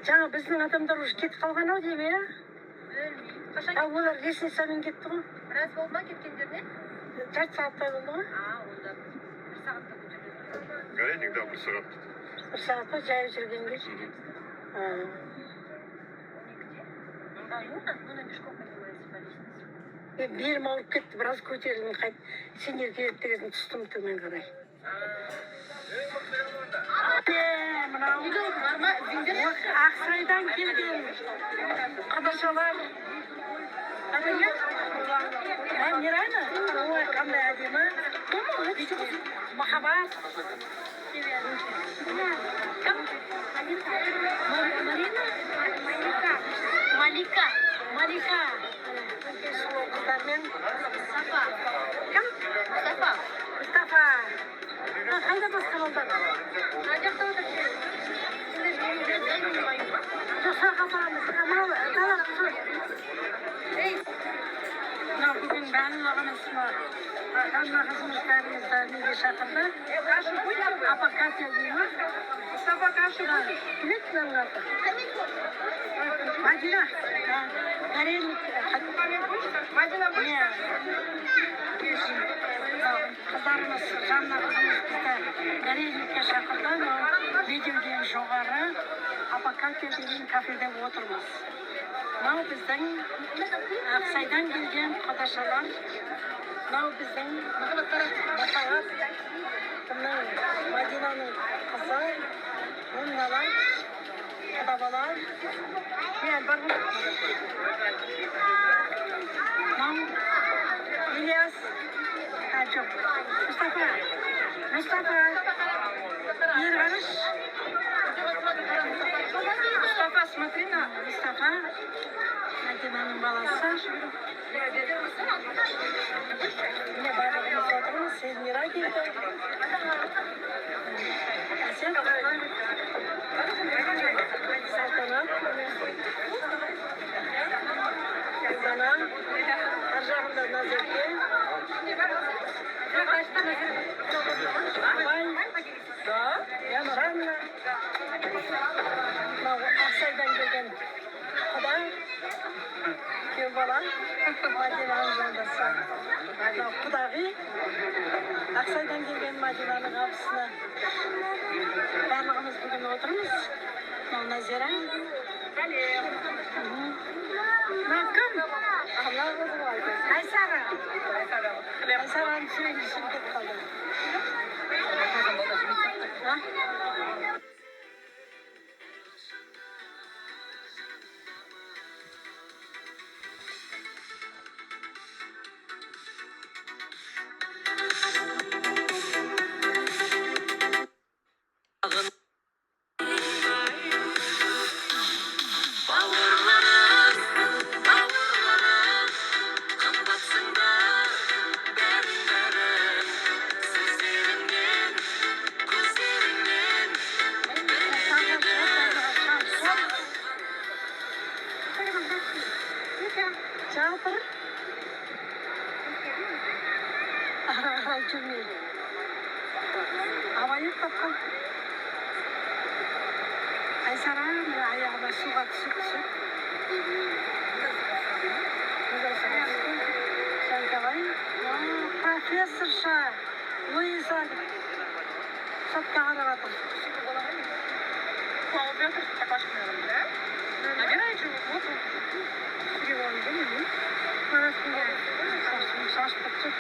Жаңа біздің адамдар уже кетіп қалған ау деймін, иә? Білмеймін. Қашан кетті? Олар лестницамен кетті ғой. Біраз болды ма кеткендеріне? Жарты сағаттай болды ғой. Онда бір сағатта көтеріледі. Гарантик, да, 1 сағат. 1 сағат па жайып жүргенге? Нуна пешком поднимается по лестнице. Белім ауырып кетті, біраз көтерілдім қайт. Сендер келеді деген түстім төмен қарай. Ақсайдан келген қадашалар. Мирана? Ой, қандай әдемі. Махаббат. Марина? Малика. Сұлу қыздармен. Кім? Мұстафа. Қайда басқа балдар? Жоқсаға барамыз. Бүгін бәлін ағамыз Жанна қызымыз бәрімізді неге шақырды. Апа Катя деймі? Мұстафа Кашу. Кімет менің аты? Мадина. Горелік. Мадина бұшта. Қыздарымыз Жанна қызымыз бізді Горелікке шақырды. Видеоден жоғары Апа Катя деген кафеде отырмыз. Мынау біздің Ақсайдан келген қадашалар. Мынау біздің Махаббат. Кімнің Мадинаның қызы. Мұнналар. Қадабалар. Бар ғой. Мынау Ильяс. Жоқ. Мұстафа. Ерғаныш. Мұстафа, смотри на Мұстафа. Мадинаның баласы. Міне барлығымыз отырмыз. Эльмира келді. Әсел. Салтанат. Салтана. Ар жағында Назерке. Жанна. Ақсайдан келген құда. Күйеу бала. Мадинаның жолдасы. Құдағи. Ақсайдан келген Мадинаның абысына. Барлығымыз бүгін отырмыз. Назира. Кім? Айсара. Айсараның сөйлесіп кетіп қалды. Жалпыр. Жүрмейді. Абайып тапқан. Айсара, аяғына суға түсіп. Жанкабай. Профессорша. Луиза. Сотқа қарап атыр. Қуалып жатыр. Какашкин да? Набирай же. Вот он. Переводим. Шаш бітіп.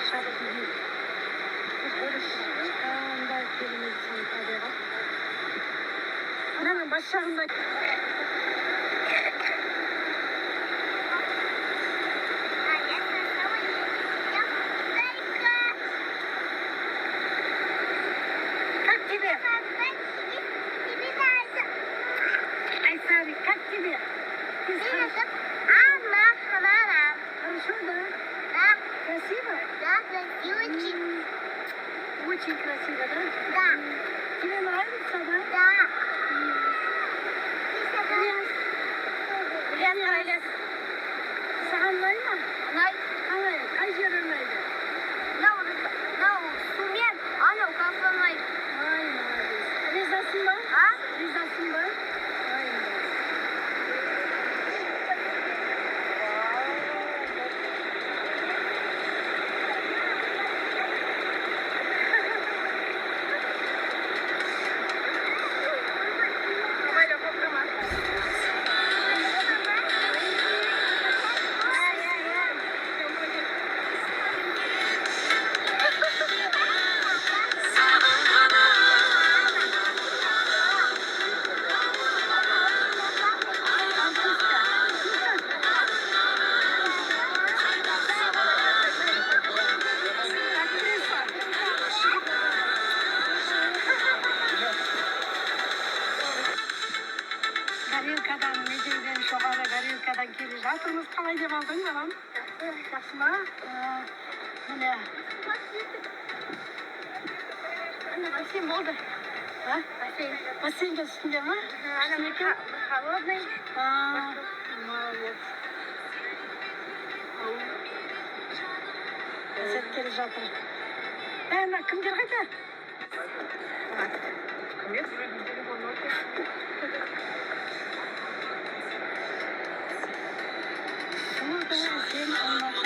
Шабық дейін. Андай келмейді табиғат. Мына бас жағында. Как тебе? Айсари, как тебе? Хорошо, да? Да. Красиво? Да, красивый. Очень красиво, да? Да. Тебе нравится, да? Да. Ильяс. Саған ұнайды ма? Ұнайды. Қалай? Қай жері ұнайды? Мынау сумен, анау кафені aldın alam. Yaxşıma. Mine. Anne basayım oldu. Ha? Basayım. Basayım da üstünde mi? Anne hava ne? Aa, молодец. Sen келе жатыр. Ана кімдер қайда? Кім? Сен